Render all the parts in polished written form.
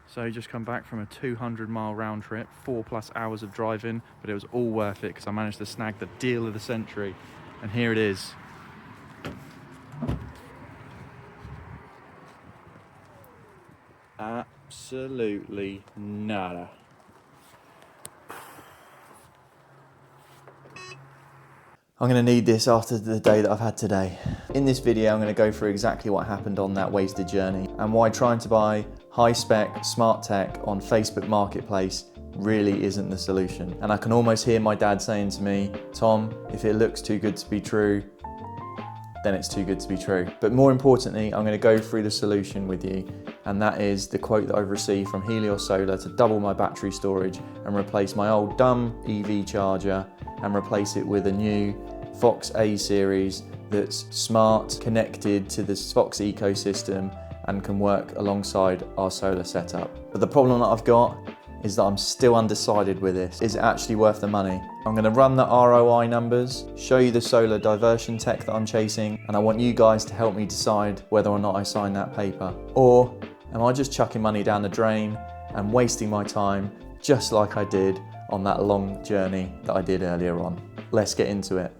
So just come back from a 200-mile round trip, 4+ hours of driving, but it was all worth it because I managed to snag the deal of the century. And here it is. Absolutely nada. I'm going to need this after the day that I've had today. In this video, I'm going to go through exactly what happened on that wasted journey and why trying to buy high-spec smart tech on Facebook Marketplace really isn't the solution. And I can almost hear my dad saying to me, Tom, if it looks too good to be true, then it's too good to be true. But more importantly, I'm going to go through the solution with you, and that is the quote that I've received from Helios Solar to double my battery storage and replace my old dumb EV charger and replace it with a new Fox A series that's smart, connected to the Fox ecosystem and can work alongside our solar setup. But the problem that I've got is that I'm still undecided with this. Is it actually worth the money? I'm going to run the ROI numbers, show you the solar diversion tech that I'm chasing, and I want you guys to help me decide whether or not I sign that paper. Or am I just chucking money down the drain and wasting my time just like I did on that long journey that I did earlier on? Let's get into it.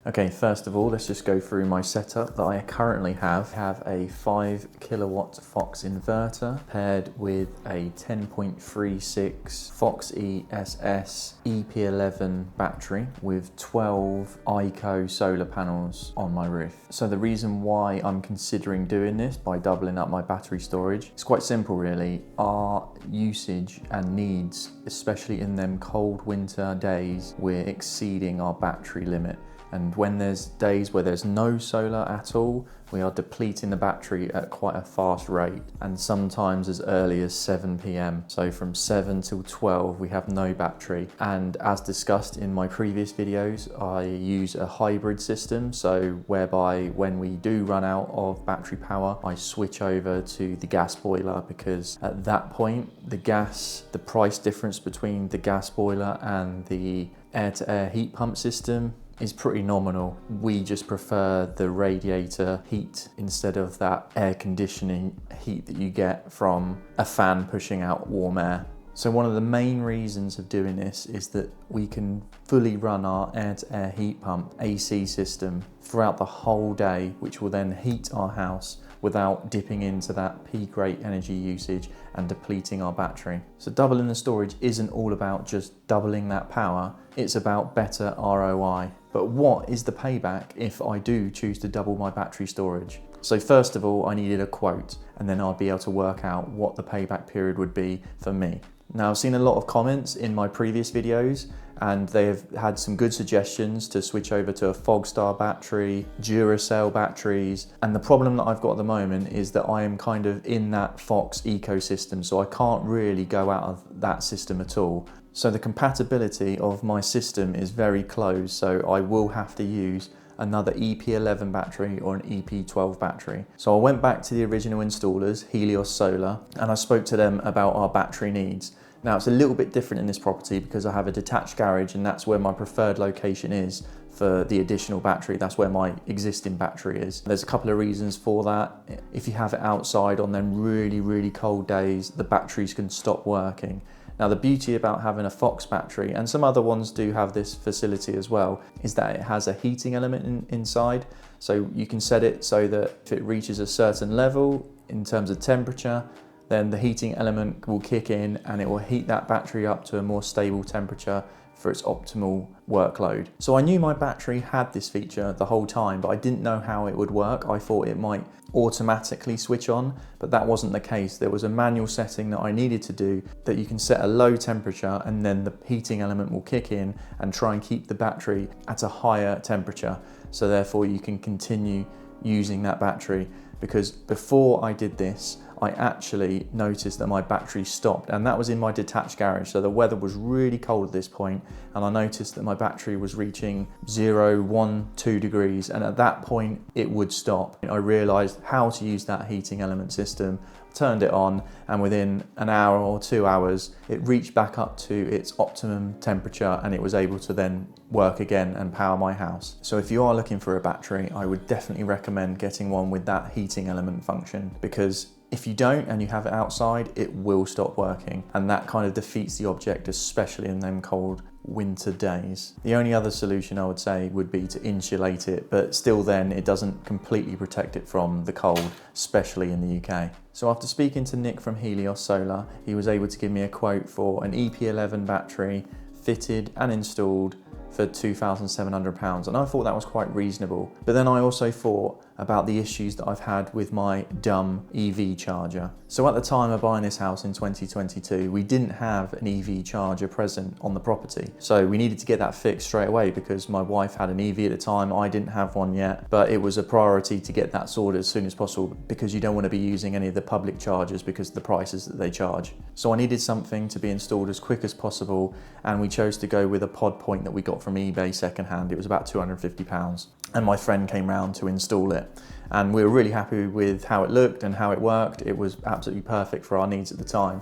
Okay, first of all, let's just go through my setup that I currently have. I have a 5 kilowatt Fox inverter paired with a 10.36 Fox ESS EP11 battery with 12 ICO solar panels on my roof. So the reason why I'm considering doing this by doubling up my battery storage, it's quite simple really. Our usage and needs, especially in them cold winter days, we're exceeding our battery limit. And when there's days where there's no solar at all, we are depleting the battery at quite a fast rate, and sometimes as early as 7 p.m. So from 7 till 12, we have no battery. And as discussed in my previous videos, I use a hybrid system. So whereby when we do run out of battery power, I switch over to the gas boiler, because at that point, the price difference between the gas boiler and the air-to-air heat pump system is pretty nominal. We just prefer the radiator heat instead of that air conditioning heat that you get from a fan pushing out warm air. So one of the main reasons of doing this is that we can fully run our air-to-air heat pump AC system throughout the whole day, which will then heat our house without dipping into that peak rate energy usage and depleting our battery. So doubling the storage isn't all about just doubling that power, it's about better ROI. But what is the payback if I do choose to double my battery storage? So first of all, I needed a quote, and then I'd be able to work out what the payback period would be for me. Now, I've seen a lot of comments in my previous videos, and they have had some good suggestions to switch over to a Fogstar battery, Duracell batteries. And the problem that I've got at the moment is that I am kind of in that Fox ecosystem, so I can't really go out of that system at all. So the compatibility of my system is very close, so I will have to use another EP11 battery or an EP12 battery. So I went back to the original installers, Helios Solar, and I spoke to them about our battery needs. Now it's a little bit different in this property because I have a detached garage, and that's where my preferred location is for the additional battery. That's where my existing battery is. There's a couple of reasons for that. If you have it outside on them really, really cold days, the batteries can stop working. Now the beauty about having a Fox battery, and some other ones do have this facility as well, is that it has a heating element inside. So you can set it so that if it reaches a certain level in terms of temperature, then the heating element will kick in and it will heat that battery up to a more stable temperature for its optimal workload. So I knew my battery had this feature the whole time, but I didn't know how it would work. I thought it might automatically switch on, but that wasn't the case. There was a manual setting that I needed to do, that you can set a low temperature and then the heating element will kick in and try and keep the battery at a higher temperature. So therefore you can continue using that battery, because before I did this, I actually noticed that my battery stopped, and that was in my detached garage. So the weather was really cold at this point, and I noticed that my battery was reaching 0, 1, 2 degrees, and at that point it would stop. I realized how to use that heating element system, turned it on, and within an hour or 2 hours, it reached back up to its optimum temperature, and it was able to then work again and power my house. So if you are looking for a battery, I would definitely recommend getting one with that heating element function, because if you don't and you have it outside, it will stop working, and that kind of defeats the object, especially in them cold winter days. The only other solution I would say would be to insulate it, but still then it doesn't completely protect it from the cold, especially in the UK. So after speaking to Nick from Helios Solar, he was able to give me a quote for an EP11 battery fitted and installed for £2,700, and I thought that was quite reasonable. But then I also thought about the issues that I've had with my dumb EV charger. So at the time of buying this house in 2022, we didn't have an EV charger present on the property. So we needed to get that fixed straight away because my wife had an EV at the time, I didn't have one yet, but it was a priority to get that sorted as soon as possible because you don't want to be using any of the public chargers because of the prices that they charge. So I needed something to be installed as quick as possible, and we chose to go with a pod point that we got from eBay secondhand. It was about £250, and my friend came round to install it, and we were really happy with how it looked and how it worked. It was absolutely perfect for our needs at the time.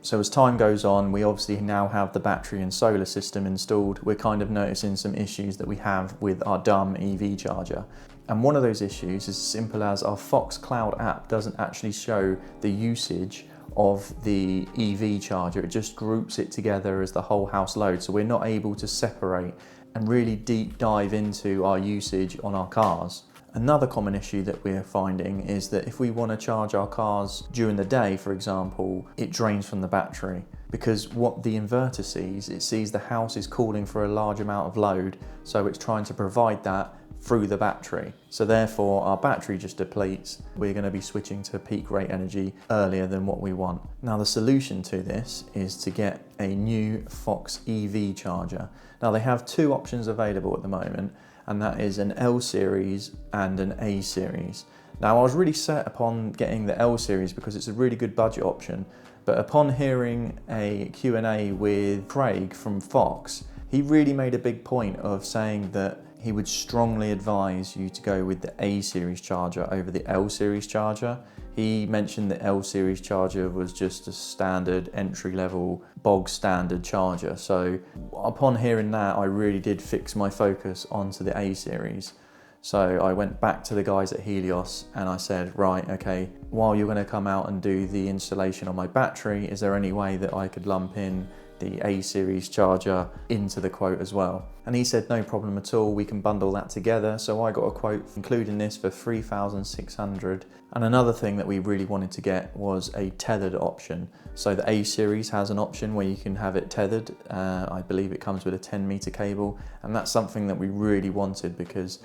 So as time goes on, we obviously now have the battery and solar system installed. We're kind of noticing some issues that we have with our dumb EV charger. And one of those issues is as simple as our Fox Cloud app doesn't actually show the usage of the EV charger. It just groups it together as the whole house load. So we're not able to separate and really deep dive into our usage on our cars. Another common issue that we're finding is that if we want to charge our cars during the day, for example, it drains from the battery, because what the inverter sees, it sees the house is calling for a large amount of load, so it's trying to provide that through the battery. So therefore our battery just depletes. We're going to be switching to peak rate energy earlier than what we want. Now the solution to this is to get a new Fox EV charger. Now they have two options available at the moment, and that is an L series and an A series. Now I was really set upon getting the L series because it's a really good budget option, but upon hearing a Q&A with Craig from Fox, he really made a big point of saying that he would strongly advise you to go with the A series charger over the L series charger. He mentioned the L series charger was just a standard entry-level bog standard charger. So upon hearing that, I really did fix my focus onto the A series. So I went back to the guys at Helios and I said, right, okay, while you're going to come out and do the installation on my battery, is there any way that I could lump in the A series charger into the quote as well? And he said no problem at all, we can bundle that together. So I got a quote including this for $3,600. And another thing that we really wanted to get was a tethered option. So the A series has an option where you can have it tethered. I believe it comes with a 10-meter cable, and that's something that we really wanted because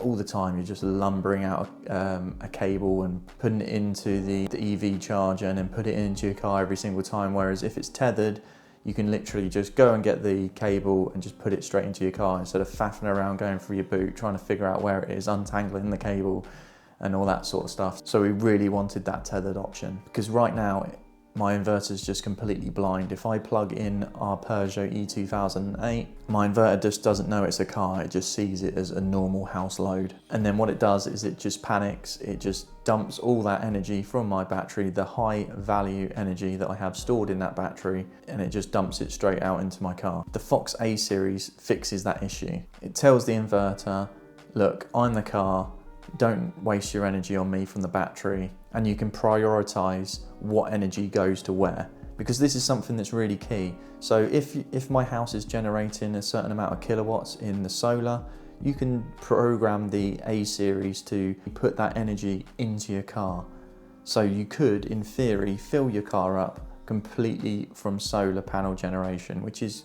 all the time you're just lumbering out a cable and putting it into the EV charger and then put it into your car every single time, whereas if it's tethered, you can literally just go and get the cable and just put it straight into your car instead of faffing around going through your boot trying to figure out where it is, untangling the cable and all that sort of stuff. So we really wanted that tethered option because right now my inverter is just completely blind. If I plug in our Peugeot E2008, my inverter just doesn't know it's a car, it just sees it as a normal house load. And then what it does is it just panics, it just dumps all that energy from my battery, the high value energy that I have stored in that battery, and it just dumps it straight out into my car. The Fox A series fixes that issue. It tells the inverter, look, I'm the car, don't waste your energy on me from the battery, and you can prioritize what energy goes to where, because this is something that's really key. So if my house is generating a certain amount of kilowatts in the solar, you can program the A series to put that energy into your car. So you could, in theory, fill your car up completely from solar panel generation, which is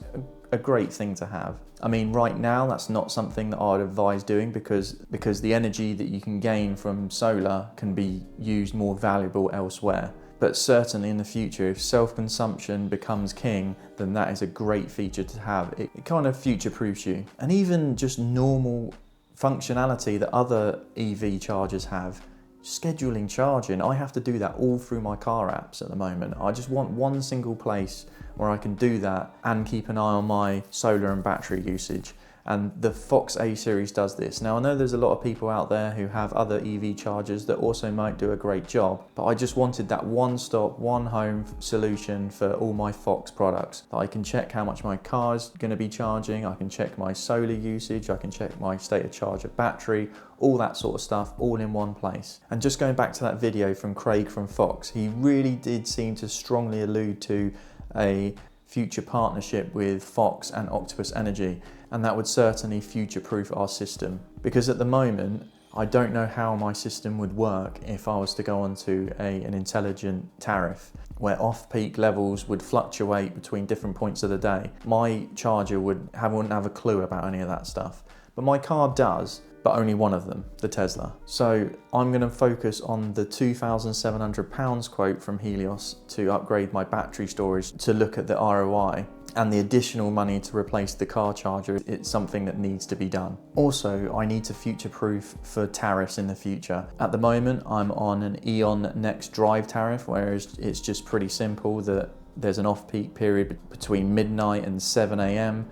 a great thing to have. I mean, right now, that's not something that I'd advise doing because the energy that you can gain from solar can be used more valuable elsewhere. But certainly in the future, if self-consumption becomes king, then that is a great feature to have. It kind of future-proofs you. And even just normal functionality that other EV chargers have, scheduling charging, I have to do that all through my car apps at the moment. I just want one single place where I can do that and keep an eye on my solar and battery usage. And the Fox A series does this. Now I know there's a lot of people out there who have other EV chargers that also might do a great job, but I just wanted that one-stop, one-home solution for all my Fox products. That I can check how much my car is going to be charging, I can check my solar usage, I can check my state of charge of battery, all that sort of stuff, all in one place. And just going back to that video from Craig from Fox, he really did seem to strongly allude to a future partnership with Fox and Octopus Energy, and that would certainly future-proof our system. Because at the moment, I don't know how my system would work if I was to go onto an intelligent tariff where off-peak levels would fluctuate between different points of the day. My charger wouldn't have a clue about any of that stuff. But my car does, but only one of them, the Tesla. So I'm going to focus on the £2,700 quote from Helios to upgrade my battery storage to look at the ROI, and the additional money to replace the car charger. It's something that needs to be done. Also, I need to future-proof for tariffs in the future. At the moment, I'm on an Eon Next Drive tariff, whereas it's just pretty simple that there's an off-peak period between midnight and 7 AM.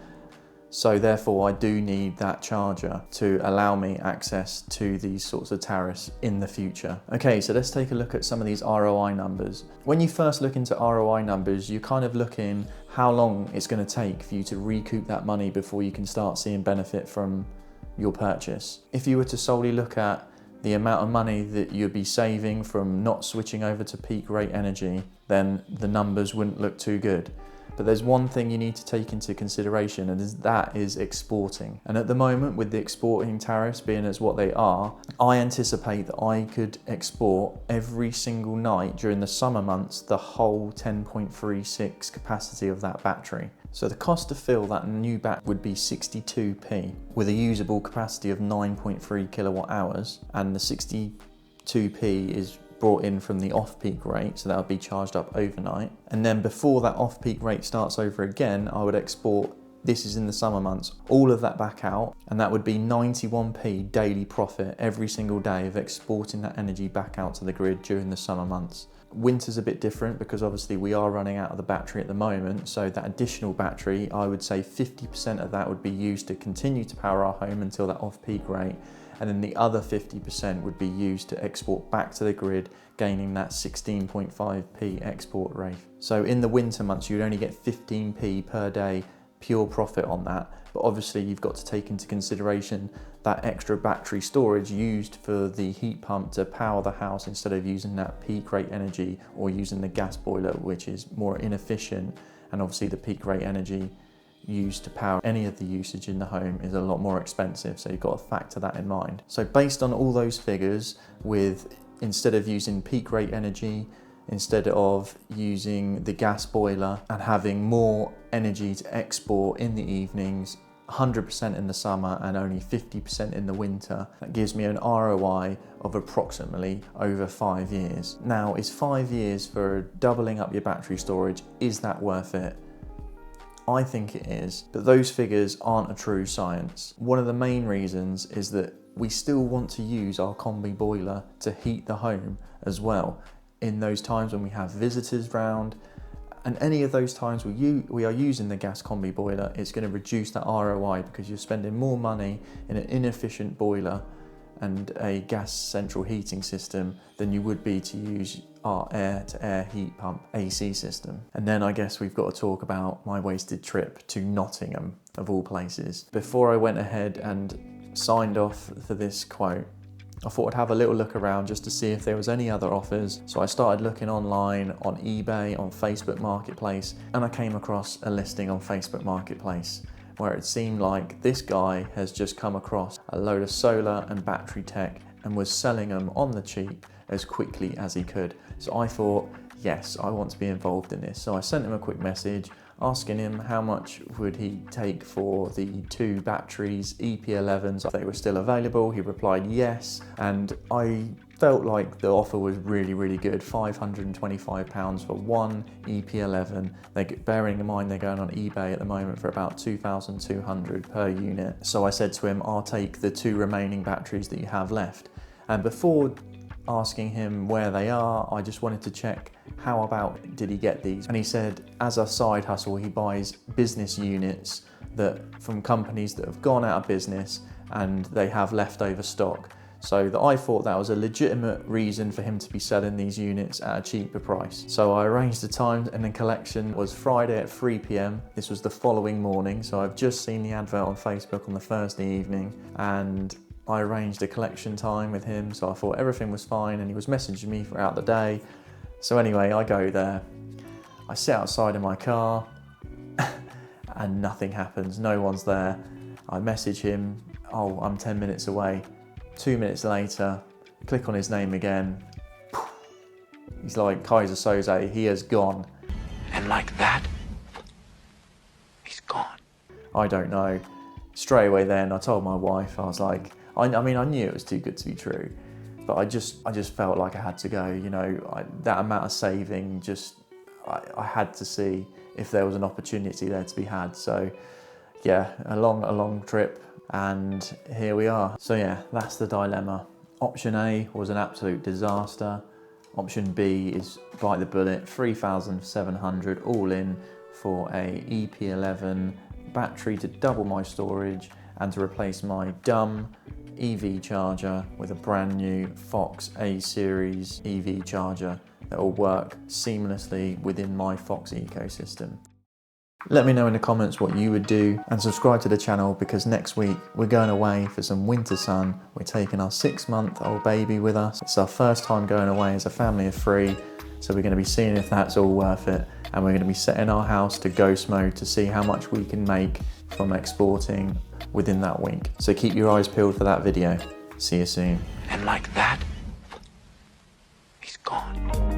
So therefore I do need that charger to allow me access to these sorts of tariffs in the future. Okay, so let's take a look at some of these ROI numbers. When you first look into ROI numbers, you're kind of looking how long it's going to take for you to recoup that money before you can start seeing benefit from your purchase. If you were to solely look at the amount of money that you'd be saving from not switching over to peak rate energy, then the numbers wouldn't look too good. But there's one thing you need to take into consideration, and that is exporting. And at the moment, with the exporting tariffs being as what they are, I anticipate that I could export every single night during the summer months the whole 10.36 capacity of that battery. So the cost to fill that new battery would be 62p with a usable capacity of 9.3 kilowatt hours, and the 62p is brought in from the off-peak rate, so that would be charged up overnight. And then before that off-peak rate starts over again, I would export, this is in the summer months, all of that back out, and that would be 91p daily profit every single day of exporting that energy back out to the grid during the summer months. Winter's a bit different because obviously we are running out of the battery at the moment, so that additional battery, I would say 50% of that would be used to continue to power our home until that off-peak rate, and then the other 50% would be used to export back to the grid, gaining that 16.5p export rate. So in the winter months, you'd only get 15p per day pure profit on that, but obviously you've got to take into consideration that extra battery storage used for the heat pump to power the house instead of using that peak rate energy or using the gas boiler, which is more inefficient, and obviously the peak rate energy used to power any of the usage in the home is a lot more expensive, so you've got to factor that in mind. So based on all those figures, with instead of using peak rate energy, instead of using the gas boiler and having more energy to export in the evenings, 100% in the summer and only 50% in the winter, that gives me an ROI of approximately over 5 years. Now, is 5 years for doubling up your battery storage, is that worth it? I think it is, but those figures aren't a true science. One of the main reasons is that we still want to use our combi boiler to heat the home as well in those times when we have visitors round, and any of those times we are using the gas combi boiler, it's going to reduce that ROI because you're spending more money in an inefficient boiler and a gas central heating system than you would be to use our air-to-air heat pump AC system. And then I guess we've got to talk about my wasted trip to Nottingham, of all places. Before I went ahead and signed off for this quote, I thought I'd have a little look around just to see if there was any other offers. So I started looking online, on eBay, on Facebook Marketplace, and I came across a listing on Facebook Marketplace where it seemed like this guy has just come across a load of solar and battery tech and was selling them on the cheap as quickly as he could. So I thought, yes, I want to be involved in this. So I sent him a quick message asking him how much would he take for the 2 batteries, EP11s, if they were still available. He replied yes, and I felt like the offer was really, really good. £525 for one EP11. Bearing in mind they're going on eBay at the moment for about £2,200 per unit. So I said to him, I'll take the 2 remaining batteries that you have left. And before asking him where they are. I just wanted to check how about did he get these. And he said as a side hustle he buys business units that from companies that have gone out of business and they have leftover stock. So that I thought that was a legitimate reason for him to be selling these units at a cheaper price. So I arranged the time and the collection was Friday at 3 p.m. This was the following morning. So I've just seen the advert on Facebook on the Thursday evening and I arranged a collection time with him. So I thought everything was fine and he was messaging me throughout the day. So anyway, I go there, I sit outside in my car and nothing happens, no one's there. I message him, oh, I'm 10 minutes away. 2 minutes later, click on his name again. He's like, Kaiser Soze, he has gone. And like that, he's gone. I don't know. Straight away then, I told my wife, I was like, I mean, I knew it was too good to be true, but I just felt like I had to go, you know, that amount of saving, I had to see if there was an opportunity there to be had. So yeah, a long trip. And here we are. So yeah, that's the dilemma. Option A was an absolute disaster. Option B is bite the bullet, 3,700 all in for a EP11 battery to double my storage and to replace my dumb EV charger with a brand new Fox A series EV charger that will work seamlessly within my Fox ecosystem. Let me know in the comments what you would do and subscribe to the channel because next week we're going away for some winter sun. We're taking our 6-month-old baby with us. It's our first time going away as a family of 3, so we're going to be seeing if that's all worth it, and we're going to be setting our house to ghost mode to see how much we can make from exporting within that week. So keep your eyes peeled for that video. See you soon. And like that, he's gone.